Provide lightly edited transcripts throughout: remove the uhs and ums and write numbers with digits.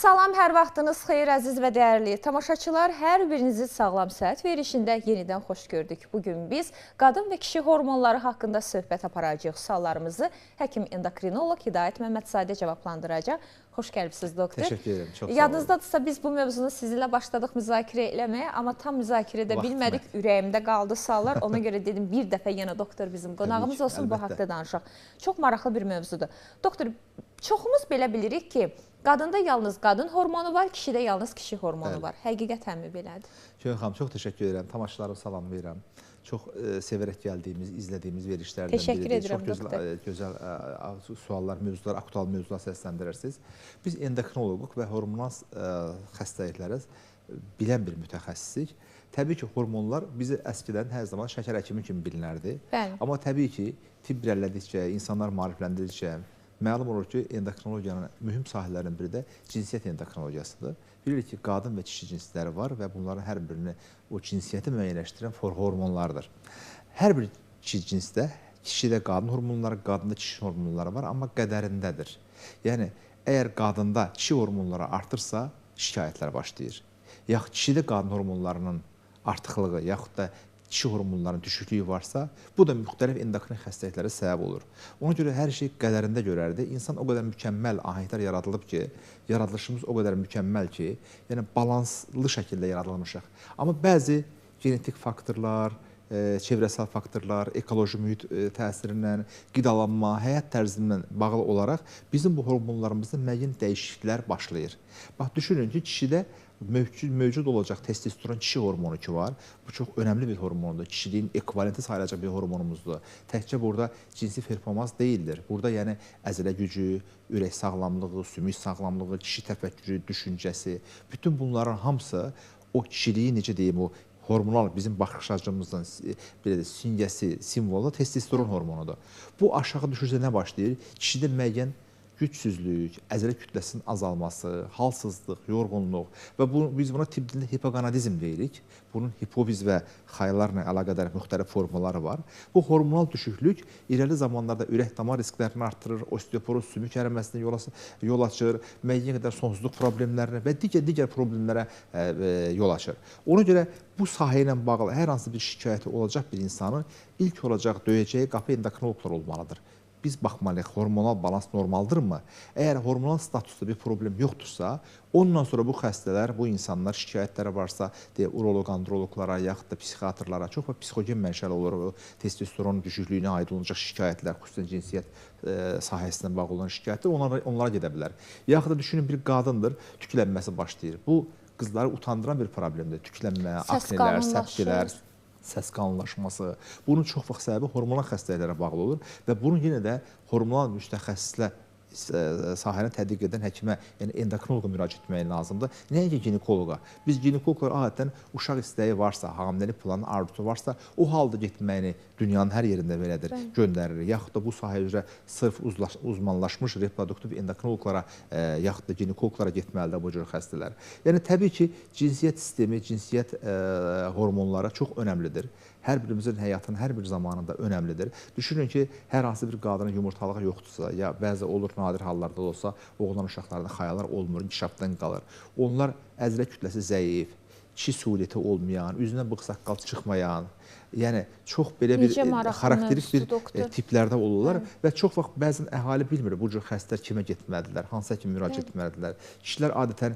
Salam, hər vaxtınız xeyir, əziz və dəyərli tamaşaçılar. Hər birinizi sağlam səhət verişində yenidən xoş gördük. Bugün biz qadın və kişi hormonları haqqında söhbət aparacağıq. Suallarımızı həkim endokrinoloq Hidayət Məmmədzadə cavablandıracaq. Xoş gəlibsiniz, doktor. Təşəkkür edirəm, çox sağ olun. Yadınızdadırsa biz bu mövzunu sizinlə başladıq müzakirə eləməyə, amma tam müzakirə edə bilmədik. Ürəyimdə qaldı suallar. Ona görə dedim bir dəfə yenə doktor bizim qonağımız olsun, bu haqda danışaq. Çox maraqlı bir mövzudur. Doktor, çoxumuz belə bilirik ki, qadında yalnız qadın hormonu var, kişidə yalnız kişi hormonu var. Həqiqətənmi belədir? Şöhrət xanım, çox təşəkkür edirəm. Tamaşaçılarımı salamlayıram. Çox sevərək gəldiyimiz, izlədiyimiz verilişlərdən biridir. Təşəkkür edirəm, doktor. Çox gözəl suallar, mövzular, aktual mövzular səsləndirirsiniz. Biz endokrinoloq və hormonal xəstəlikləri bilən bir mütəxəssisik. Təbii ki, hormonlar bizi əskidən hər zaman şəkər həkimi kimi bilinərdi. Amma təbii ki, tibb irəlilədikcə, insanlar maarifləndirdikcə, məlum olur ki, endokrinologiyanın mühüm sahələrindən biri də cinsiyyət endokrinologiyasıdır. Bilirik ki, qadın və kişi cinsləri var və bunların hər birini o cinsiyyəti müəyyənləşdirən hormonlardır. Hər bir cinsdə kişidə qadın hormonları, qadında kişi hormonları var, amma qədərindədir. Yəni, əgər qadında kişi hormonları artırsa, şikayətlər başlayır. Yaxud kişidə qadın hormonlarının artıqlığı, yaxud da kişi hormonlarının düşüklüyü varsa, bu da müxtəlif endokrin xəstəliklərə səbəb olur. Ona görə hər şey qədərində görərdi. İnsan o qədər mükəmməl ahənglər yaradılıb ki, yaradılışımız o qədər mükəmməl ki, yəni balanslı şəkildə yaradılmışıq. Amma bəzi genetik faktorlar, çevrəsəl faktorlar, ekoloji mühit təsirindən, qidalanma, həyat tərzindən bağlı olaraq bizim bu hormonlarımızda müəyyən dəyişikliklər başlayır. Bax, düşünün ki, kişidə mövcud olacaq testosteron kişi hormonu ki var. Bu çox önəmli bir hormondur. Kişiliyin ekvivalenti sayılacaq bir hormonumuzdur. Təkcə burada cinsi performans deyildir. Burada yəni əzələ gücü, ürək sağlamlığı, sümük sağlamlığı, kişi təfəkkürü, düşüncəsi, bütün bunların hamısı o kişiliyi necə deyim, o hormonal bizim baxış açımızdan simgəsi, simvolu testosteron hormonudur. Bu aşağı düşürsə nə başlayır? Kişidə müəyyən gücsüzlük, əzələ kütləsinin azalması, halsızlıq, yorğunluq və biz buna tibb dilində hipogonadizm deyirik. Bunun hipofiz və xayallarla əlaqədar müxtəlif formaları var. Bu hormonal düşüklük irəli zamanlarda ürək-damar risklərini artırır, osteoporoz, sümük əriməsinə yol açır, müəyyən qədər sonsuzluq problemlərinə və digər problemlərə yol açır. Ona görə bu sahə ilə bağlı hər hansı bir şikayəti olacaq bir insanın ilk olacaq döyəcəyi qapı endokrinoloqlar olmalıdır. Biz baxmalıyıq, hormonal balans normaldırmı? Əgər hormonal statusda bir problem yoxdursa, ondan sonra bu xəstələr, bu insanlar şikayətləri varsa, uroloq, androloqlara, yaxud da psixiatrlara, çox və psixogen mənşəli olur, testosteron düşüklüyünə aid olacaq şikayətlər, xüsusən cinsiyyət sahəsindən bağlı olan şikayətlər, onlara gedə bilər. Yaxud da düşünün, bir qadındır, tüklənməsi başlayır. Bu, qızları utandıran bir problemdir. Tüklənmə, aknelər, səpkilər, səs qalınlaşması. Bunun çox vaxt səbəbi hormonal xəstəliklərə bağlı olur və bunun yenə də hormonal mütəxəssislə sahəni tədqiq edən həkimə, yəni endokrinoloqa müraciət etmək lazımdır. Nəinki ginekoloqa. Biz ginekoloqlar adətən uşaq istəyi varsa, hamiləlik planının arzusu varsa, o halda getməyini dünyanın hər yerində belədir, göndəririk. Yaxud da bu sahə üzrə sırf uzmanlaşmış reproduktiv endokrinoloqlara, yaxud da ginekoloqlara getməlidir bu cür xəstələr. Yəni, təbii ki, cinsiyyət sistemi, cinsiyyət hormonları çox önəmlidir. Hər birimizin həyatının hər bir zamanında önəmlidir. Düşünün ki, hər hansı bir qadının yumurtalığı yoxdursa, ya bəzi olur, nadir hallarda da olsa, oğlan uşaqlarında xayallar olmur, inkişafdan qalır. Onlar əzələ kütləsi zəif, kişi suliyyəti olmayan, üzünə bığ-saqqal çıxmayan, yəni çox belə bir xarakterik bir tiplərdə olurlar və çox vaxt bəzən əhali bilmir bu cür xəstələr kimə getməlidirlər, hansı həkimə müraciət etməlidirlər. Kişilər adətən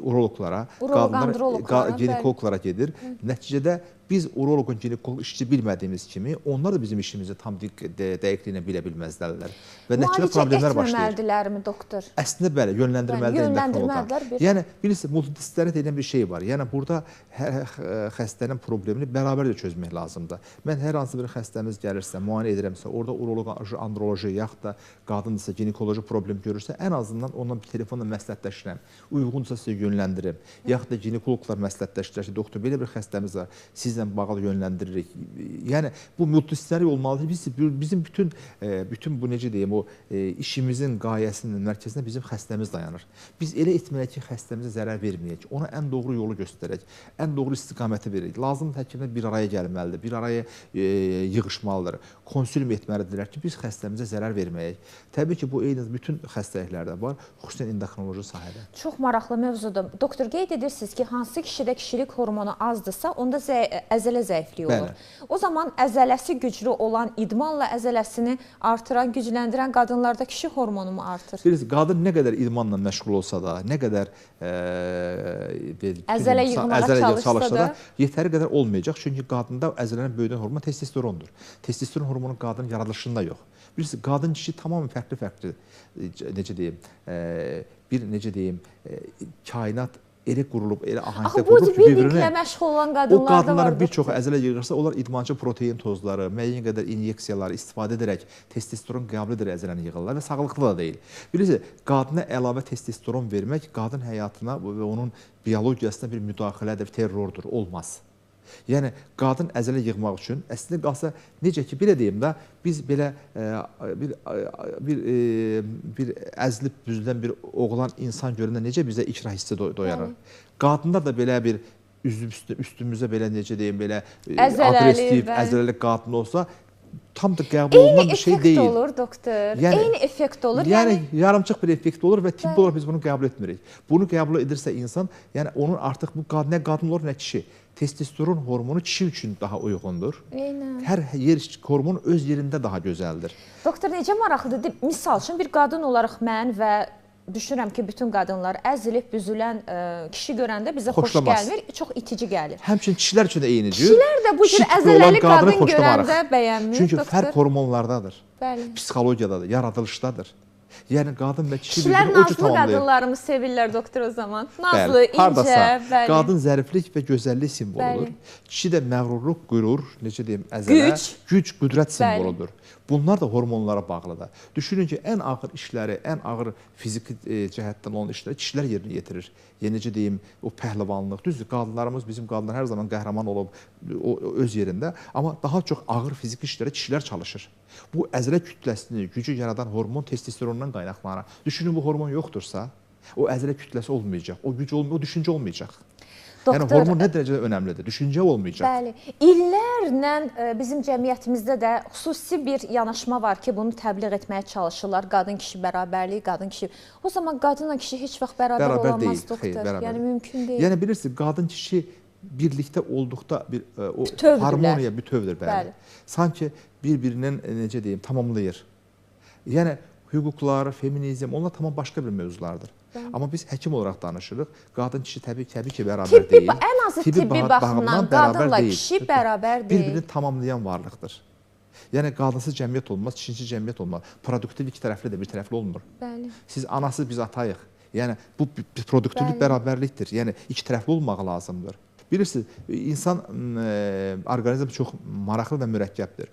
uroloqlara, qadınlar ginekoloqlara gedir. Nəticədə biz uroloqun, ginekoloq işçi bilmədiyimiz kimi, onlar da bizim işimizi tam dəqiqliyinə bilə bilməzdələr. Və nəticədə problemlər başlayır. Müalicə etməməlidirlərmi, doktor? Əslində bəli, yönləndirməlidir endokrinoloqa. Yəni, bilirsiniz, multidisiplinər deyilən bir şey var. Yəni, burada hər xəstənin problemini bərabər də çözmək lazımdır. lazımdır. Mən hər hansı bir xəstəmiz gəlirsə, müayinə edirəmsə, orada uroloji, androloji, yaxud da qadındırsa, ginekoloji problem görürsə, ən azından ondan bir telefonla məsləhətləşirəm, uyğundursa sizə yönləndirim. Yaxud da ginekoloqlar məsləhətləşdirir ki, doktor, belə bir xəstəmiz var, sizlə bağlı yönləndiririk. Yəni, bu multidisipliner olmalıdır. Bizim bütün bu necə deyim, o işimizin qayəsinin mərkəzində bizim xəstəmiz dayanır. Biz elə etməliyik ki, xəstəmizə zərər verməyək, ona ən doğru yolu göstərək, ən doğru istiqaməti verək. Lazımdır həkimlər bir araya gəlməlidir, bir araya yığışmalıdır, konsülüm etməlidirlər ki, biz xəstəmizə zərər verməyək. Təbii ki, bu eyni bütün xəstəliklərdə var, xüsusən endokrinoloji sahədə. Çox maraqlı mövzudur. Doktor, qeyd edirsiniz ki, hansı kişidə kişilik hormonu azdırsa, onda əzələ zəifliyi olur. O zaman əzələsi güclü olan idmanla əzələsini artıran, gücləndirən qadınlarda kişi hormonu mu artır? Bilirsiniz, qadın nə qədər idmanla məşğul olsa da, nə qədər əzələ yığmağa çalışsa da, yetəri qədər olmayacaq. Çünki qadında əzələnin böyüdən hormonu testosterondur. Testosteron hormonu qadının yaradılışında yox. Bilirsiniz, qadın kişi tamamilə fərqli-fərqli, necə deyim, kainat elə qurulub, elə ahəngdə qurulub ki, bodybuildinglə məşğul olan qadınlar da var. O qadınların bir çoxu əzələ yığırsa, onlar idmançı protein tozları, müəyyən qədər inyeksiyalar istifadə edərək testosteron qəbul edərək əzələni yığırlar və sağlıqlı da deyil. Bilirsiniz, qadına əlavə testosteron vermək qadın həyatına və onun biologiyasına bir müdaxilədir, terrordur, olmaz. Yəni, qadın əzələ yığmaq üçün, əslində qalsa, necə ki, belə deyim də, biz belə bir əzilib büzülən bir oğlan insan görəndə necə bizə ikrah hissi doyarır. Qadında da belə bir üstümüzə belə, necə deyim, belə agresiv, əzələli qadın olsa, tam da qəbul olunan bir şey deyil. Eyni effekt olur, doktor. Eyni effekt olur. Yəni, yarımçıq bir effekt olur və tibbi olaraq biz bunu qəbul etmirik. Bunu qəbul edirsə insan, yəni onun artıq bu nə qadın olur, nə kişi. Testosteron hormonu kişi üçün daha uyğundur. Hər hormon öz yerində daha gözəldir. Doktor, necə maraqlıdır? Misal üçün, bir qadın olaraq mən və düşünürəm ki, bütün qadınlar əzilib, büzülən kişi görəndə bizə xoş gəlmir, çox itici gəlir. Həmçinin kişilər üçün də eynidir. Kişilər də bu cür əzələli qadın görəndə bəyənmir. Çünki fərq hormonlardadır, psixologiyadadır, yaradılışdadır. Yəni, qadın və kişi kişilər nazlı qadınlarımı sevirlər, doktor, o zaman. Nazlı, incə, bəli. Qadın zəriflik və gözəllik simvoludur. Kişi də məğrurluq, qürur, necə deyim, əzələ, güc, qüdrət simvoludur. Bunlar da hormonlara bağlıdır. Düşünün ki, ən ağır işləri, ən ağır fiziki cəhətdən olan işləri kişilər yerinə yetirir. Yəni, necə deyim, o pəhlivanlıq, düzdür, qadınlarımız, bizim qadınlar hər zaman qəhrəman olub öz yerində, amma daha çox ağır fiziki işlərə kişilər çalışır. Bu əzələ kütləsini, gücü yaradan hormon testosterondan qaynaqlanır. Düşünün, bu hormon yoxdursa, o əzələ kütləsi olmayacaq, o güc olmayacaq, o düşüncə olmayacaq. Yəni, hormon nə dərəcədə önəmlidir, düşüncə olmayacaq. Bəli, illərlə bizim cəmiyyətimizdə də xüsusi bir yanaşma var ki, bunu təbliğ etməyə çalışırlar. Qadın-kişi bərabərliyi, qadın-kişi. O zaman qadınla kişi heç vaxt bərabər olamaz, doktor. Yəni, mümkün deyil. Yəni, bilirsiniz, qadın-kişi birlikdə olduqda o harmoniya bütövdür, bəli. Sanki bir-birinin, necə deyim, tamamlayır. Yəni, hüquqları, feminizm, onlar tamam başqa bir mövzulardır. Amma biz həkim olaraq danışırıq. Qadın-kişi təbii ki, bərabər deyil. Ən azı tibbi baxımdan qadınla kişi bərabər deyil. Bir-birini tamamlayan varlıqdır. Yəni, qadınsız cəmiyyət olmaz, kişisiz cəmiyyət olmaz. Produktiv iki tərəfli də bir tərəfli olmur. Siz anasız, biz atayıq. Yəni, bu produktivlik bərabərlikdir. Yəni, iki tərəfli olmaq lazımdır. Bilirsiniz, insan orqanizm çox maraqlı və mürəkkəbdir.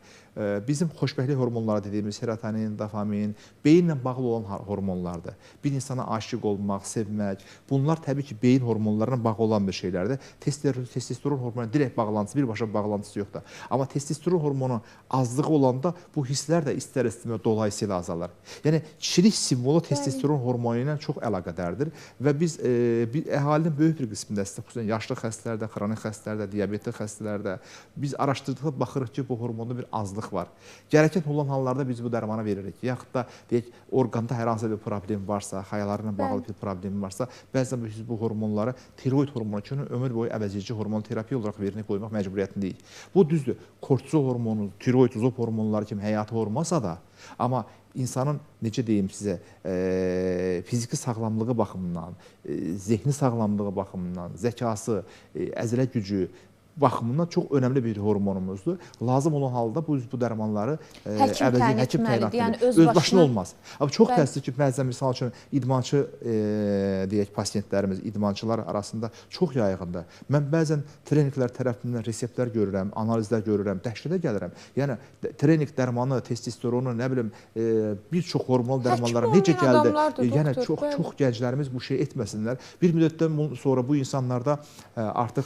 Bizim xoşbəxtlik hormonları dediyimiz serotonin, dopamin, beyinlə bağlı olan hormonlardır. Bir insana aşiq olmaq, sevmək, bunlar təbii ki, beyin hormonlarına bağlı olan bir şeylərdir. Testosteron hormonu direkt bağlantısı, birbaşa bağlantısı yoxdur. Amma testosteron hormonu azlığı olanda bu hisslər də istər-istəməz dolayısıyla azalır. Yəni, kişilik simvolu testosteron hormonu ilə çox əlaqədardır və biz əhalinin böyük bir qismində, xüsusən yaşlı xəstələrdə, xronik xəstələrdə, diabetli xəstələrdə biz araşdırdıqda baxırıq ki, bu hormonda bir azlıq var. Gərəkən olan hallarda biz bu dərmanı veririk. Yaxud da deyək, orqanda hər hansı bir problem varsa, xayalarla bağlı bir problem varsa, bəzən biz bu hormonları tiroid hormonu kimi ömür boyu əvəzedici hormon terapiya olaraq verilib qoymaq məcburiyyətindəyik. Bu düzdür, kortizol hormonu, tiroid, zop hormonları kimi həyatı olmasa da, amma insanın, necə deyim sizə, fiziki sağlamlığı baxımından, zehni sağlamlığı baxımından, zəkası, əzələ gücü, baxımından çox önəmli bir hormonumuzdur. Lazım olan halda bu dərmanları həkim təyin etməlidir. Yəni öz başına olmaz. Amma çox Bəli. təəssüf ki, bəzən misal üçün idmançı deyək pasientlərimiz, idmançılar arasında çox yayğındır. Mən bəzən trenerlər tərəfindən reseptlər görürəm, analizlər görürəm, dəhşətə gəlirəm. Yəni trening dərmanı, testosteronu, nə bilim, bir çox hormonal dərmanlara necə gəldi? Yəni çox gənclərimiz bu şey etməsinlər. Bir müddətdən sonra bu insanlarda artıq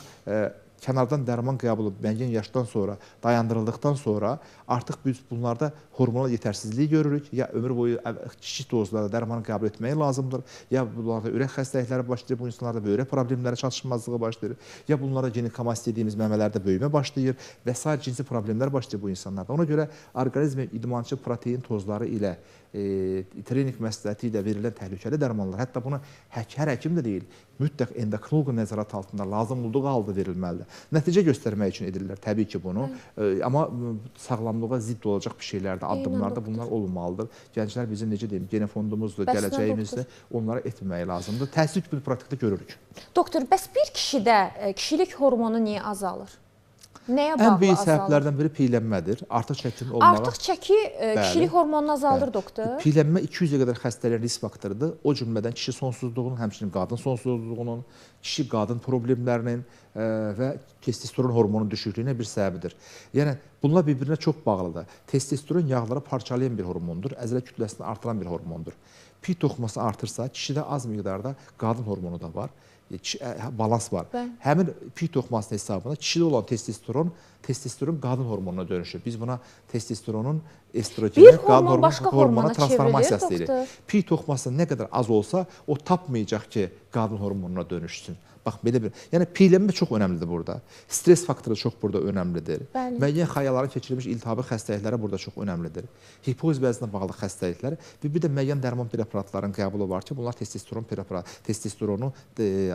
kənardan dərman qəbulu müəyyən yaşdan sonra dayandırıldıqdan sonra artıq biz bunlarda hormonal yetərsizliyi görürük. Ya ömür boyu kiçik dozlarda dərmanı qəbul etmək lazımdır, ya bunlarda ürək xəstəlikləri başlayır, bu insanlarda böyrək problemləri, çatışmazlığı başlayır, ya bunlara ginekomasti dediyimiz məmələrdə böyümə başlayır və sair cinsi problemlər başlayır bu insanlarda. Ona görə orqanizmin idmançı protein tozları ilə trening məsləhəti ilə verilən təhlükəli dərmanlar, hətta bunu hər həkim də deyil, mütləq endokrinoloqun nəzarət altında lazım olduğu halda verilməlidir. Nəticə göstərmək üçün edirlər təbii ki bunu, amma sağlamlığa zidd olacaq bir şeylərdə, addımlarda bunlar olmalıdır. Gənclər bizim necə deyim, genofondumuzdur, gələcəyimizdir, onlara etməmək lazımdır. Təəssüf bir praktikdə görürük. Doktor, bəs bir kişidə kişilik hormonu niyə azalır? Nəyə bağlı azalır? azalır? Ən böyük səbəblərdən biri piylənmədir. Artıq çəkinin olmağa... Artıq çəki kişilik hormonunu azaldır, doktor. Piylənmə 200-ə qədər xəstəliyin risk faktorudur. O cümlədən kişi sonsuzluğunun, həmçinin qadın sonsuzluğunun, kişi-qadın problemlərinin və testosteron hormonunun düşüklüyünə bir səbəbidir. Yəni, bunlar bir-birinə çox bağlıdır. Testosteron yağları parçalayan bir hormondur, əzələ kütləsini artıran bir hormondur. Pi toxuması artırsa, kişidə az miqdarda qadın hormonu da var. Balans var. Həmin pi toxumasının hesabına kişidə olan testosteron qadın hormonuna dönüşür. Biz buna testosteronun estrogenə, qadın hormona transformasiyası deyirik. Pi toxuması nə qədər az olsa, o tapmayacaq ki, qadın hormonuna dönüşsün. Bax, belə bir... Yəni, piylənmə çox önəmlidir burada. Stres faktoru çox burada önəmlidir. Müəyyən xayaların keçirilmiş iltihabi xəstəlikləri burada çox önəmlidir. Hipofiz vəzinə bağlı xəstəliklər və bir də müəyyən dərman preparatların qəbulu var ki, bunlar testosteronu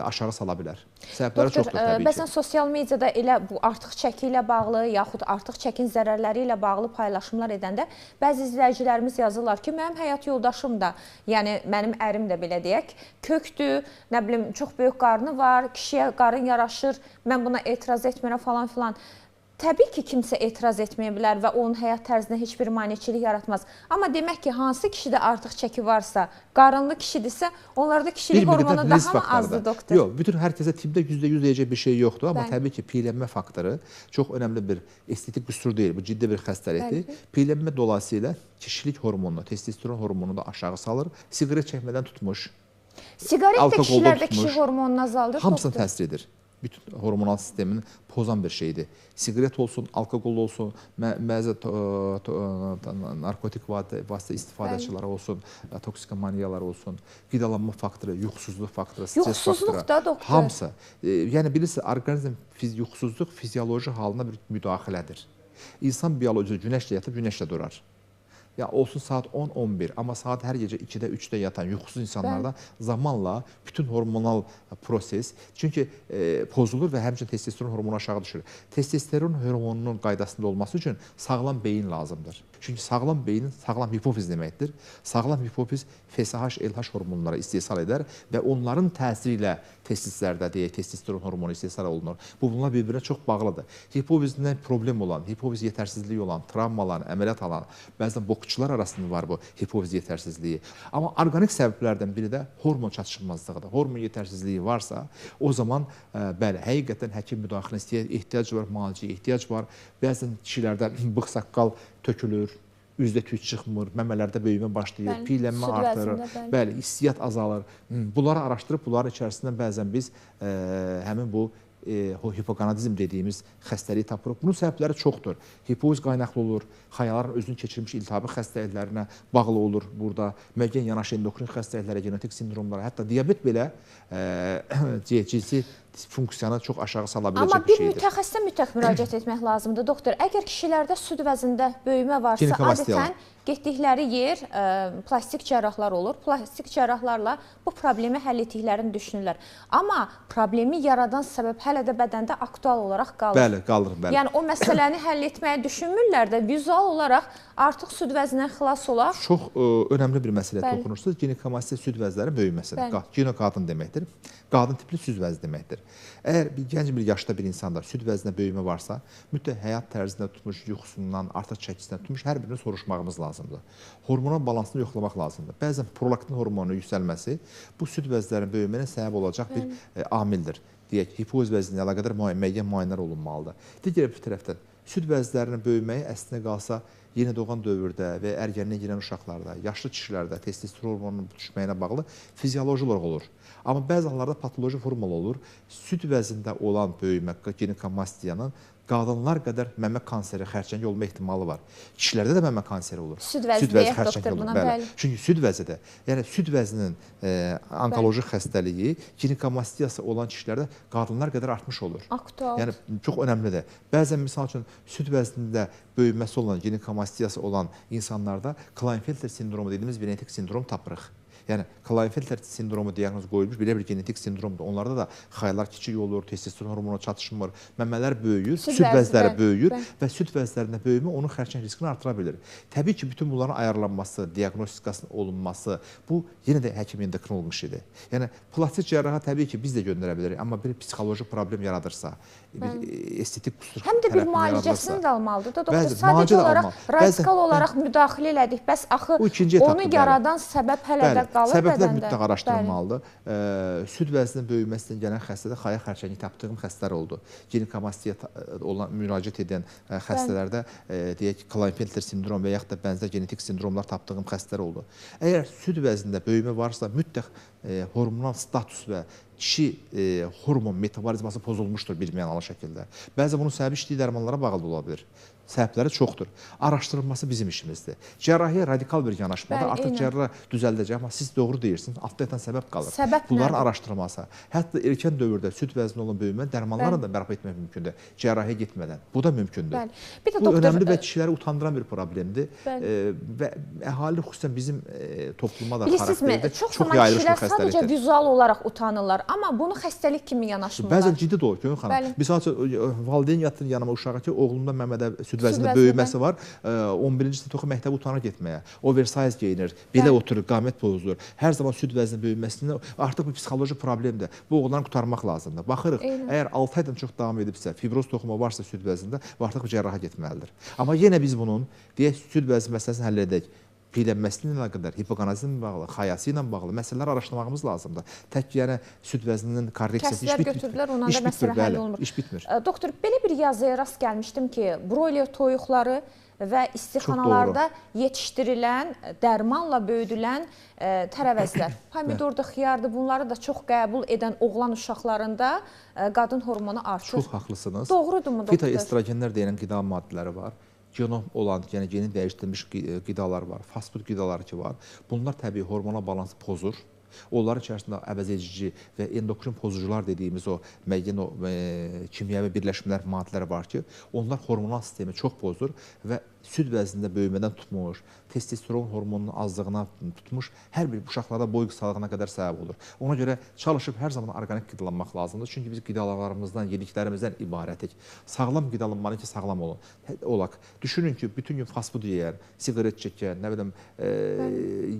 aşağı sala bilər. Səbəbləri çoxdur təbii ki. Bəzən sosial mediada elə bu artıq çəki ilə bağlı, yaxud artıq çəkin zərərləri ilə bağlı paylaşımlar edəndə bəzi izləyicilərimiz yazırlar ki, mənim həyat yoldaşım da, yəni mənim ərim də belə deyək, kökdür, nə bilim, çox böyük qarnı var, kişiyə qarın yaraşır, mən buna etiraz etmirəm falan filan. Təbii ki, kimsə etiraz etməyə bilər və onun həyat tərzinə heç bir maneçilik yaratmaz. Amma demək ki, hansı kişidə artıq çəki varsa, qarınlı kişidirsə, onlarda kişilik hormonu daha mı azdır, doktor? Yox, bütün hər kəsə tibbdə %100 deyəcək bir şey yoxdur, amma təbii ki, piylənmə faktoru çox önəmli bir estetik qüsur deyil, bu ciddi bir xəstəlikdir. Piylənmə dolayısıyla kişilik hormonunu, testosteron hormonunu da aşağı salır, siqaret çəkmədən tutmuş, siqaret də kişilərdə kişi hormonunu azaldır, doktor? Hamısına təsir edir. Bütün hormonal sistemini pozan bir şeydir. Siqaret olsun, alkoqol olsun, bəzi narkotik vasitə istifadəçiləri olsun, toksikomaniyalar olsun, qidalanma faktoru, yuxusuzluq faktoru, stres faktoru. Yuxusuzluq da, doktor. Hamısı. Yəni, bilirsiniz, orqanizm yuxusuzluq fizioloji halına bir müdaxilədir. İnsan biolojisi günəşlə yatıb, günəşlə durar. Ya olsun saat 10-11, amma saat hər gecə 2-də, 3-də yatan yuxusuz insanlarda zamanla bütün hormonal proses çünki pozulur və həmçinin testosteron hormonu aşağı düşür. Testosteron hormonunun qaydasında olması üçün sağlam beyin lazımdır. Çünki sağlam beynin sağlam hipofiz deməkdir. Sağlam hipofiz FSH, LH hormonları istehsal edər və onların təsiri ilə testislərdə deyək, testosteron hormonu istehsal olunur. Bunlar bir-birinə çox bağlıdır. Hipofizdən problem olan, hipofiz yetərsizliyi olan, travmalar, əməliyyat alan, bəzən boksçular arasında var bu hipofiz yetərsizliyi. Amma orqanik səbəblərdən biri də hormon çatışmazlığıdır. Hormon yetərsizliyi varsa, o zaman bəli, həqiqətən həkim müdaxiləsinə ehtiyac var, müalicəyə ehtiyac var. Bəzən kişilərdə bığ-saqqal tökülür, üzdə tüy çıxmır, məmələrdə böyümə başlayır, piylənmə artırır, bəli, hissiyat azalır. Bunları araşdırıb, bunların içərisindən bəzən biz həmin bu hipogonadizm dediyimiz xəstəliyi tapırıq. Bunun səbəbləri çoxdur. Hipofiz qaynaqlı olur, xayaların özünü keçirmiş iltihabi xəstəliklərinə bağlı olur burada. Müəyyən yanaşı endokrin xəstəliklərə, genetik sindromlara, hətta diabet belə cinsi funksiyanı çox aşağı sala biləcək bir şeydir. Amma bir mütəxəssisə mütləq müraciət etmək lazımdır, doktor. Əgər kişilərdə süd vəzində böyümə varsa, adətən getdikləri yer plastik cərrahlar olur. Plastik cərrahlarla bu problemi həll etdiklərini düşünürlər. Amma problemi yaradan səbəb hələ də bədəndə aktual olaraq qalır. Bəli, qalır, bəli. Yəni o məsələni həll etməyi düşünmürlər də, vizual olaraq artıq süd vəzindən xilas olar. Çox önəmli bir məsələyə toxunursunuz. Ginekamastiya süd vəzlərinin böyüməsidir. Gino qadın deməkdir. Qadın tipli süd vəzi deməkdir. Əgər bir gənc bir yaşda bir insanda süd vəzinə böyümə varsa, mütləq həyat tərzindən tutmuş, yuxusundan, artıq çəkisindən tutmuş hər birini soruşmağımız lazımdır. Hormonal balansını yoxlamaq lazımdır. Bəzən prolaktin hormonunun yüksəlməsi bu süd vəzlərinin böyüməyinə səbəb olacaq bir amildir. Deyək, hipoz vəzinə əlaqədar müəyyən müayinələr olunmalıdır. Digər bir tərəfdən, süd vəzlərinin böyüməyi əslində qalsa yeni doğan dövrdə və ergənliyə girən uşaqlarda, yaşlı kişilərdə testosteron hormonunun düşməyinə bağlı fizioloji olaraq olur. Amma bəzi hallarda patoloji formal olur. Süd vəzində olan böyümə, ginekamastiyanın qadınlar qədər məmə kanseri, xərçəngi olma ehtimalı var. Kişilərdə də məmə kanseri olur. Süd vəzi deyək, doktor, buna bəli. Çünki süd vəzidə, yəni süd vəzinin onkoloji xəstəliyi ginekamastiyası olan kişilərdə qadınlar qədər artmış olur. Aktual. Yəni çox önəmlidir. Bəzən misal üçün süd vəznində böyüməsi olan, ginekamastiyası olan insanlarda Klinefelter sindromu dediyimiz bir genetik sindrom tapırıq. Yəni Klinefelter sindromu diaqnozu qoyulmuş belə bir genetik sindromdur. Onlarda da xəyallar kiçik olur, testosteron hormonu çatışmır, məmələr böyüyür, süd vəzləri böyüyür və süd vəzlərində böyümə onun xərçəng riskini artıra bilir. Təbii ki, bütün bunların ayarlanması, diaqnostikasının olunması, bu yenə də həkim endokrin olmuş idi. Yəni plastik cərraha təbii ki, biz də göndərə bilərik, amma bir psixoloji problem yaradırsa, bir estetik qüsur həm də bir müalicəsini də almalıdır da, doktor. Sadəcə olaraq radikal olaraq müdaxilə elədik, bəs axı onu yaradan səbəb hələ də qalır bədəndə. Səbəblər mütləq araşdırılmalıdır. Süd vəzninin böyüməsindən gələn xəstədə xaya xərçəngi tapdığım xəstələr oldu. Ginekamastiyaya müraciət edən xəstələrdə deyək Klinefelter sindrom və yaxud da bənzər genetik sindromlar tapdığım xəstələr oldu. Əgər süd vəznində böyümə varsa, mütləq hormonal status və kişi hormon metabolizması pozulmuşdur bilməyənalı şəkildə. Bəzən bunun səbəbi içdiyi dərmanlara bağlı ola bilir. Səbəbləri çoxdur. Araşdırılması bizim işimizdir. Cərrahiyə radikal bir yanaşmadır. Artıq cərrah düzəldəcək, amma siz doğru deyirsiniz, altda yatan səbəb qalır. Bunların araşdırılması. Hətta erkən dövrdə süd vəzində olan böyümə dərmanlarla da bərpa etmək mümkündür. Cərrahiyə getmədən. Bu da mümkündür. Bu önəmli və kişiləri utandıran bir problemdir. Və əhali xüsusən bizim topluma da xarakterdir. Çox zaman kişilər sadəcə vizual olaraq utanırlar, amma bunu xəstəlik kimi yanaşmırlar. Bəzən ciddi də olur, Gönül xanım. Misal üçün, valideyn yatır yanıma uşağa ki, oğlumda məmədə süd vəzində böyüməsi var. 11-ci sinif oxu məktəbə utanır getməyə. Oversize geyinir, belə oturur, qamət pozulur. Hər zaman süd vəzinin böyüməsində artıq bir psixoloji problemdir. Bu oğlanı qurtarmaq lazımdır. Baxırıq, əgər 6 aydan çox davam edibsə, fibroz toxumu varsa süd vəzində, artıq cərraha getməlidir. Amma yenə biz bunun, deyək, süd vəzi məsələsini həll edək. Piyələnməsinin əlaqədar, hipogonaziyla bağlı, xayası ilə bağlı məsələlər araşdırmağımız lazımdır. Tək yəni süd vəzninin korreksiyası iş götürdülər, ondan da məsələ həll olmur. İş bitmir. Doktor, belə bir yazıya rast gəlmişdim ki, broiler toyuqları və istixanalarda yetişdirilən, dərmanla böyüdülən tərəvəzlər, pomidordur, xiyardır, bunları da çox qəbul edən oğlan uşaqlarında qadın hormonu artır. Çox haqlısınız. Doğrudur mu, doktor? Fitoestrogenlər deyilən qida maddələri var. Genom olan, yəni geni dəyişdirilmiş qidalar var, fast food qidaları ki var. Bunlar təbii hormonal balansı pozur. Onların içərisində əvəzedici və endokrin pozucular dediyimiz o müəyyən kimyəvi birləşmələr, maddələr var ki, onlar hormonal sistemi çox pozur və süd vəznində böyümədən tutmuş, testosteron hormonunun azlığına tutmuş, hər bir uşaqlarda boy qısalığına qədər səbəb olur. Ona görə çalışıb hər zaman orqanik qidalanmaq lazımdır. Çünki biz qidalarımızdan, yediklərimizdən ibarətik. Sağlam qidalanmalı ki, sağlam olaq. Düşünün ki, bütün gün fast food yeyən, siqaret çəkən, nə bilim,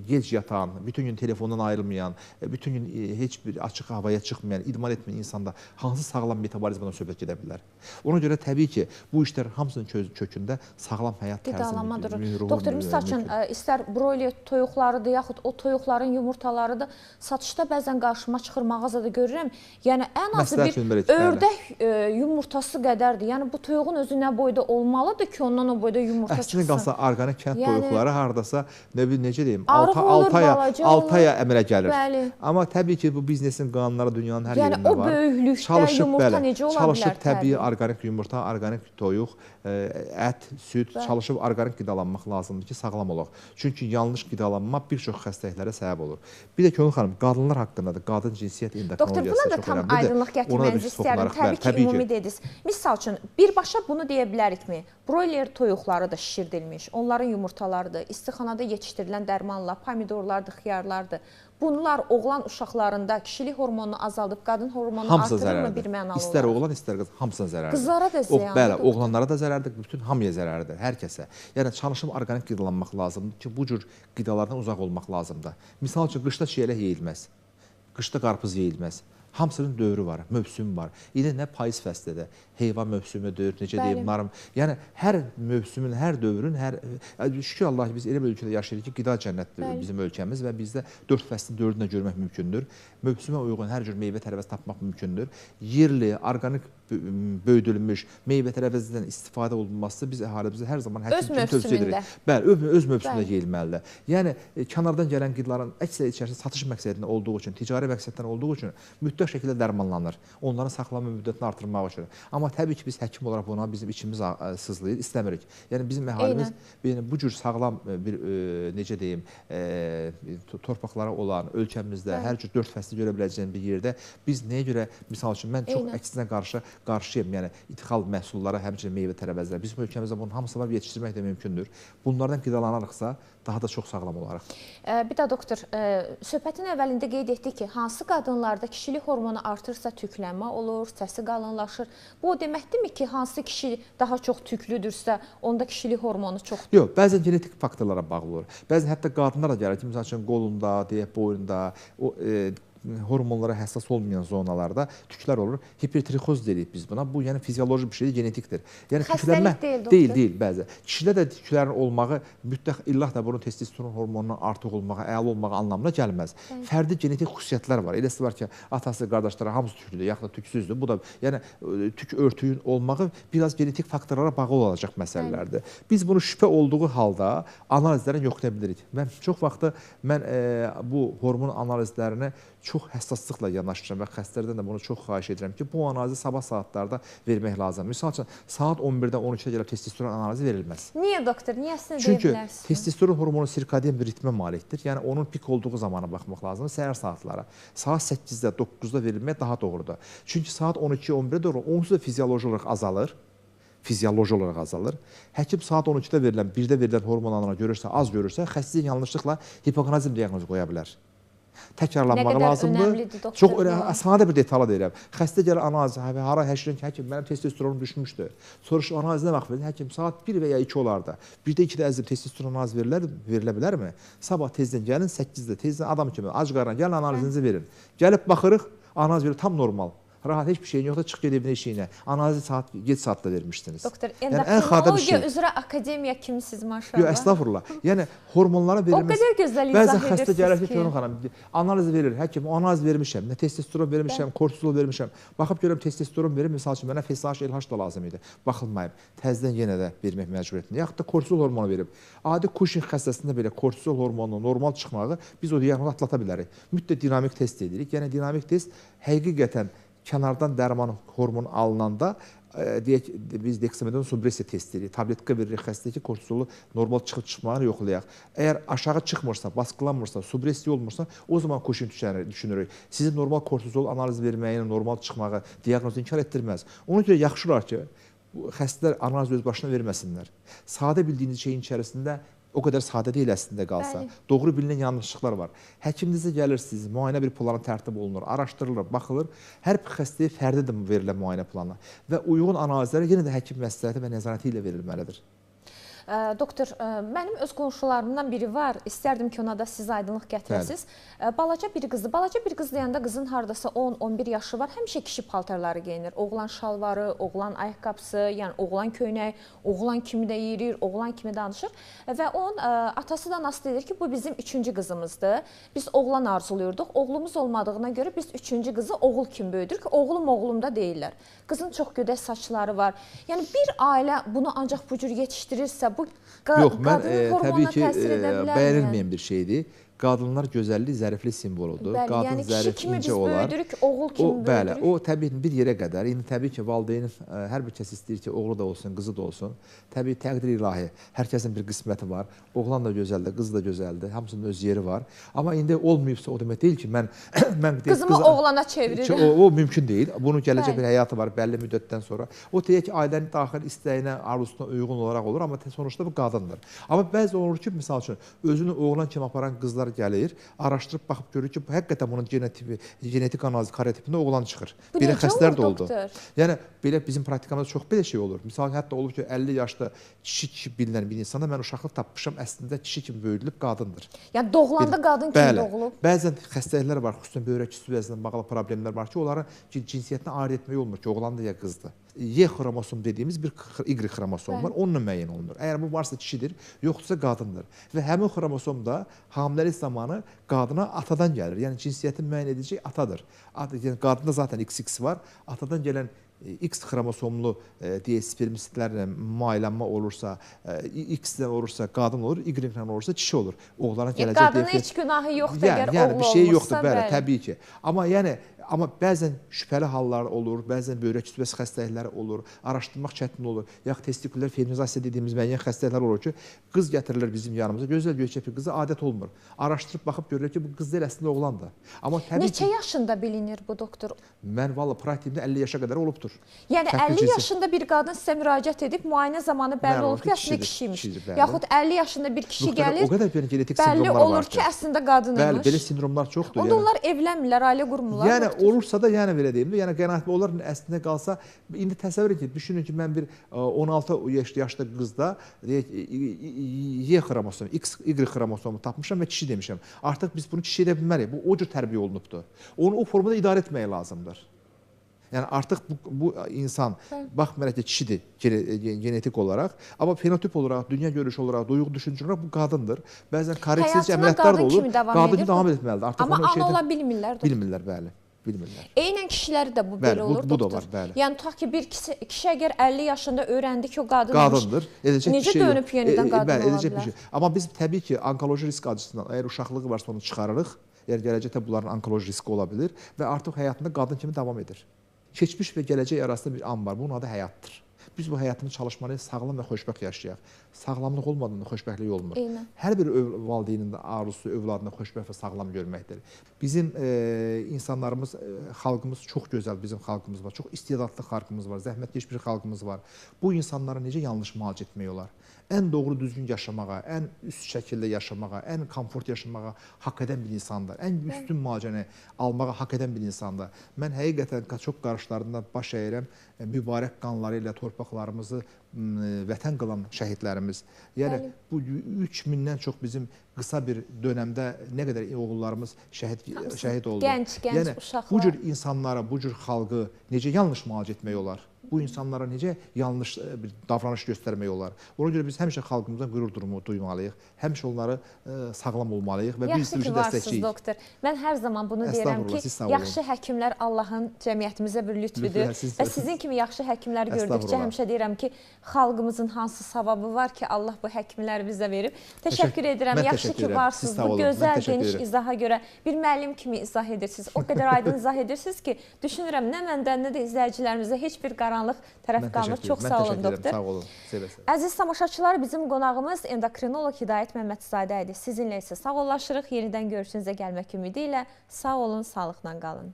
gec yatan, bütün gün telefondan ayrılmayan, bütün gün heç bir açıq havaya çıxmayan, idman etməyən insanda hansı sağlam metabolizmadan söhbət gedə bilər? Ona görə təbii ki, bu işlər hamısının kökündə sağlam həyat qidalanmadır. Doktor, misal üçün, istər broiler toyuqlarıdır, yaxud o toyuqların yumurtalarıdır, satışda bəzən qarşıma çıxır, mağazada görürəm. Yəni, ən azı bir ördək yumurtası qədərdir. Yəni, bu toyuğun özü nə boyda olmalıdır ki, ondan o boyda yumurta çıxsın. Əslində qalsa, orqanik kənd toyuqları haradasa, necə deyim, 6 aya əmələ gəlir. Amma təbii ki, bu biznesin qanunları dünyanın hər yerində var. Yəni, o böyüklükdə yumurta necə ola bilər? Çalışıb təbii orqanik yumurta, orqanik toyuq, ət, süd, çalışıb orqanik qidalanmaq lazımdır ki, sağlam olaq. Çünki yanlış qidalanma bir çox xəstəliklərə səbəb olur. Bir də Gönül xanım, qadınlar haqqındadır. Qadın cinsiyyət endokrinologiyası çox önəmlidir. Doktor, buna da tam aydınlıq gətirməyinizi istəyərdim. Təbii ki, ümumi dediniz. Misal üçün, birbaşa bunu deyə bilərikmi? broiler toyuqları da şişirdilmiş, onların yumurtalarıdır, istixanada yetişdirilən dərmanlar, pomidorlardır, xiyarlardır. Bunlar oğlan uşaqlarında kişilik hormonunu azaldıb, qadın hormonunu artırırmı bir mənalı olaraq? İstər oğlan, istər qız, hamısına zərərdir. Qızlara da ziyandır. Bəli, oğlanlara da zərərdir, bütün hamıya zərərdir, hər kəsə. Yəni, çalışıb orqanik qidalanmaq lazımdır ki, bu cür qidalardan uzaq olmaq lazımdır. Misal üçün, qışda çiyələk yeyilməz, qışda qarpız yeyilməz. Hamısının dövrü var, mövsümü var. İndi nə payız fəslidir, heyvan mövsümüdür, necə deyim, narım. Yəni, hər mövsümün, hər dövrün, şükür Allah ki, biz elə bir ölkədə yaşayırıq ki, qida cənnətdir bizim ölkəmiz və bizdə 4 fəslin 4-ünü də görmək mümkündür. Mövsümə uyğun hər cür meyvə tərəvəz tapmaq mümkündür. Yerli, orqanik böyüdülmüş meyvə tərəvəzindən istifadə olunması biz əhalimizə hər zaman həkim kimi tövsiyə edirik. Bəli, öz mövsümündə yeyilməlidir. Yəni, kənardan gələn qidaların əksər içərisində satış məqsədində olduğu üçün, ticari məqsəddən olduğu üçün mütləq şəkildə dərmanlanır. Onların saxlama müddətini artırmaq üçün. Amma təbii ki, biz həkim olaraq buna bizim içimiz sızlayır, istəmirik. Yəni, bizim əhalimiz bu cür sağlam bir, necə deyim, torpaqlara olan, ölkəmizdə hər cür 4 fəsli görə biləcəyim bir yerdə biz nəyə görə, misal üçün, mən çox əksinə qarşıyım, yəni ithal məhsullara, həmçinin meyvə tərəvəzləri. Bizim ölkəmizdə bunun hamısını yetişdirmək də mümkündür. Bunlardan qidalanarıqsa, daha da çox sağlam olaraq. Bir də doktor, söhbətin əvvəlində qeyd etdik ki, hansı qadınlarda kişilik hormonu artırsa tüklənmə olur, səsi qalınlaşır. Bu o deməkdirmi ki, hansı kişi daha çox tüklüdürsə, onda kişilik hormonu çoxdur? Yox, bəzən genetik faktorlara bağlı olur. Bəzən hətta qadınlar da gəlir ki, məsəl üçün qolunda, deyək, boyunda, hormonlara həssas olmayan zonalarda tüklər olur. Hipertrixoz deyirik biz buna. Bu, yəni fizioloji bir şeydir, genetikdir. Yəni xəstəlik deyil, doktor. Deyil, bəzən. Kişidə də tüklərin olmağı mütləq illah da bunun testosteron hormonunun artıq olmağı, əla olmağı anlamına gəlməz. Fərdi genetik xüsusiyyətlər var. Eləsi var ki, atası, qardaşları hamısı tüklüdür, yaxud da tüksüzdür. Bu da, yəni tük örtüyün olmağı biraz genetik faktorlara bağlı olacaq məsələlərdir. Biz bunu şübhə olduğu halda analizlərə yoxlaya bilirik. Mən çox vaxtı bu hormon analizlərini çox həssaslıqla yanaşıram və xəstələrdən də bunu çox xahiş edirəm ki, bu analizi sabah saatlarda vermək lazım. Misal üçün, saat 11-dən 12-də gəlib testosteron analizi verilməz. Niyə doktor? Niyəsini deyə Çünki bilərsiniz? testosteron hormonu sirkadiyen bir ritmə malikdir. Yəni, onun pik olduğu zamana baxmaq lazımdır, səhər saatlara. Saat 8-də, 9-da verilmək daha doğrudur. Çünki saat 12-11-də doğru, onsuz da fizioloji olaraq azalır. Fizioloji olaraq azalır. Həkim saat 12-də verilən, 1-də verilən hormon anına görürsə, az görürsə, xəstəliyin yanlışlıqla hipogonazm diaqnozu qoya bilər. Təkrarlanmağı lazımdır. Çox sadə bir detala deyirəm. Xəstə gəlir analiz, hara həşirin ki, həkim mənim testosteronum düşmüşdür. Soruşur analizinə vaxt verir. Həkim saat 1 və ya 2 olardı. 1-də 2-də əzib testosteron analiz verilə bilərmi? Sabah tezdən gəlin, 8-də tezdən adam kimi ac qarına gəlin analizinizi verin. Gəlib baxırıq, analiz verir tam normal. Rahat, heç bir şeyin yoxdur, çıx gedib işinə. Analizi geç saatda vermişdiniz. Doktor, endokrinologiya üzrə akademiya kimisiz maşallah? Yox, estağfurullah. Yəni, hormonlara verilməsi... O qədər gözəl izah edirsiniz ki. Bəzən xəstə gəlir ki, Törün xanım, analiz verir, həkim, o analiz vermişəm, nə testosteron vermişəm, kortizol vermişəm. Baxıb görürəm, testosteron verir, misal üçün, mənə FSH, LH da lazım idi. Baxılmayıb, təzdən yenə də vermək məcburiyyətində. Yaxud da kortizol hormonu verib. Adi Cushing xəstəsində belə kortizol hormonunun normal çıxmağı biz o diaqnozu atlata bilərik. Mütləq dinamik test edirik. Yəni, dinamik test həqiqətən kənardan dərman hormonu alınanda deyək, biz deksamedon subressiya test edirik. Tabletka veririk xəstəyə ki, kortizolu normal çıxıb-çıxmağını yoxlayaq. Əgər aşağı çıxmırsa, baskılanmırsa, subressiya olmursa, o zaman Cushing düşünürük. Sizin normal kortizol analiz verməyini, normal çıxmağı, diaqnozu inkar etdirməz. Ona görə yaxşı olar ki, xəstələr analiz öz başına verməsinlər. Sadə bildiyiniz şeyin içərisində o qədər sadə deyil əslində qalsa. Doğru bilinən yanlışlıqlar var. Həkimdizə gəlirsiniz, müayinə bir planı tərtib olunur, araşdırılır, baxılır. Hər bir xəstəyə fərdi də verilən müayinə planı və uyğun analizlərə yenə də həkim məsləhəti və nəzarəti ilə verilməlidir. Doktor, mənim öz qonşularımdan biri var. İstərdim ki, ona da siz aydınlıq gətirəsiniz. Balaca bir qızdır. Balaca bir qız deyəndə qızın hardasa 10-11 yaşı var. Həmişə kişi paltarları geyinir. Oğlan şalvarı, oğlan ayaqqabısı, yəni oğlan köynək, oğlan kimi də yerir, oğlan kimi danışır. Və onun atası da nasıl deyir ki, bu bizim 3-cü qızımızdır. Biz oğlan arzuluyurduq. Oğlumuz olmadığına görə biz 3-cü qızı oğul kimi böyüdürük. Oğlum da deyirlər. Qızın çox gödək saçları var. Yəni bir ailə bunu ancaq bu cür yetişdirirsə, bu qadın hormonuna təsir edə bilərmi? Bəyənilməyən bir şeydir. qadınlar gözəllik, zəriflik simvoludur. Bəli, Qadın yəni kişi zərif, kimi biz incə olar. böyüdürük, oğul kimi Bəli, böyüdürük. o təbii bir yerə qədər. İndi təbii ki, valideynin hər bir kəs istəyir ki, oğlu da olsun, qızı da olsun. Təbii təqdir ilahi. Hər kəsin bir qisməti var. Oğlan da gözəldir, qız da gözəldir. Hamısının öz yeri var. Amma indi olmayıbsa o demək deyil ki, mən Qızımı oğlana çeviririm. O mümkün deyil. Bunun gələcək bir həyatı var bəlli müddətdən sonra. O deyək ki, ailənin daxili istəyinə, arzusuna uyğun olaraq olur, amma sonuçta bu qadındır. Amma bəzi olur ki, misal üçün özünü oğlan kimi aparan qızlar gəlir, araşdırıb baxıb görür ki, həqiqətən bunun genetik analiz karyotipində oğlan çıxır. Belə xəstələr də oldu. Yəni belə bizim praktikamızda çox belə şey olur. Misal hətta olub ki, 50 yaşda kişi bilinən bir insanda mən uşaqlıq tapmışam, əslində kişi kimi böyüdülüb qadındır. Yəni doğulanda qadın kimi doğulub. Bəzən xəstəliklər var, xüsusən böyrək üstü vəzindən bağlı problemlər var ki, onların cinsiyyətinə ayırd etmək olmur ki, oğlandır ya qızdır. Y xromosom dediyimiz bir Y xromosom var, onunla müəyyən olunur. Əgər bu varsa kişidir, yoxdursa qadındır. Və həmin xromosom da hamiləlik zamanı qadına atadan gəlir. Yəni cinsiyyətin müəyyən edici atadır. Yəni qadında zaten XX var, atadan gələn X xromosomlu deyək spermistlərlə müayilənmə olursa, X-dən olursa qadın olur, Y-dən olursa kişi olur. Oğlana gələcək qadının heç günahı yoxdur əgər oğlu yəni bir şey yoxdur, olmuşsa, bəli, təbii ki. Amma bəzən şübhəli hallar olur, bəzən böyrək üstü vəzi xəstəlikləri olur, araşdırmaq çətin olur. Yaxud testikülər feminizasiya dediyimiz müəyyən xəstəliklər olur ki, qız gətirilir bizim yanımıza, gözəl göyçəpi qızı adət olmur. Araşdırıb baxıb görürlər ki, bu qız deyil, əslində oğlandır. Amma təbii neçə yaşında bilinir bu doktor? Mən valla praktikdə 50 yaşa qədər olubdur. Yəni 50 yaşında bir qadın sizə müraciət edib, müayinə zamanı bəlli olur ki, əslində kişiymiş. Yaxud 50 yaşında bir kişi gəlir, o qədər bir genetik sindromlar var ki. Bəlli olur ki, əslində qadınmış. Bəli, belə sindromlar çoxdur. Onda onlar evlənmirlər, ailə qurmurlar. Yəni olursa da, yəni belə deyim də, yəni qənaətli onlar əslində qalsa, indi təsəvvür edin ki, düşünün ki, mən bir 16 yaşlı qızda deyək Y xromosomu, Y xromosomu tapmışam və kişi demişəm. Artıq biz bunu kişi edə bilmərik. Bu o cür tərbiyə olunubdur. Onu o formada idarə etmək lazımdır. Yəni artıq bu insan baxmayaraq ki, kişidir genetik olaraq, amma fenotip olaraq, dünya görüşü olaraq, duyğu düşüncə olaraq bu qadındır. Bəzən korreksiz əməliyyatlar da olur. Qadın davam etməlidir. Amma ana ola bilmirlər. Bilmirlər, bəli. Bilmirlər. Eynən kişiləri də bu belə olur, bu da var, bəli. Yəni tutaq ki, bir kişi əgər 50 yaşında öyrəndi ki, o qadındır. Necə dönüb yenidən qadın ola bilər? Amma biz təbii ki, onkoloji risk açısından, əgər uşaqlığı varsa onu çıxarırıq, yəni gələcəkdə bunların onkoloji riski ola bilir və artıq həyatında qadın kimi davam edir. Keçmiş və gələcək arasında bir an var, bunun adı həyatdır. Biz bu həyatını çalışmalıyıq, sağlam və xoşbəxt yaşayaq. Sağlamlıq olmadığında xoşbəxtlik olmur. Hər bir valideynin arzusu övladını xoşbəxt və sağlam görməkdir. Bizim insanlarımız, xalqımız çox gözəl, bizim xalqımız var. Çox istedadlı xalqımız var, zəhmətkeş bir xalqımız var. Bu insanlara necə yanlış müalicə etmək olar? Ən doğru düzgün yaşamağa, ən üst şəkildə yaşamağa, ən komfort yaşamağa haqq edən bir insandır. Ən üstün müalicəni almağa haqq edən bir insandır. Mən həqiqətən çox qarşılarında baş əyirəm, mübarək qanları ilə torpaqlarımızı vətən qılan şəhidlərimiz. Yəni bu 3000-dən çox bizim qısa bir dönəmdə nə qədər oğullarımız şəhid oldu. Gənc uşaqlar. Bu cür insanlara, bu cür xalqı necə yanlış müalicə etmək olar? Bu insanlara necə yanlış bir davranış göstərmək olar? Ona görə biz həmişə xalqımızdan qürur duymalıyıq. Həmişə onları sağlam olmalıyıq və biz dəstəkləyik. Yaxşı ki, varsınız doktor. Mən hər zaman bunu deyirəm ki, yaxşı həkimlər Allahın cəmiyyətimizə bir lütfüdür. Və sizin kimi yaxşı həkimlər gördükcə həmişə deyirəm ki, xalqımızın hansı savabı var ki, Allah bu həkimləri bizə verib. Təşəkkür edirəm. Yaxşı ki, varsınız. Bu gözəl, geniş izaha görə bir müəllim kimi izah edirsiniz. O qədər aydın izah edirsiniz ki, düşünürəm, nə məndən, nə də izləyicilərimizə heç bir qaranlıq tərəf qalmır. Çox sağ olun, doktor. Sağ olun. Əziz tamaşaçılar, bizim qonağımız endokrinoloq Hidayət Məmmədzadə idi. Sizinlə isə sağollaşırıq. Yenidən görüşünüzə gəlmək ümidi ilə sağ olun, sağlıqla qalın.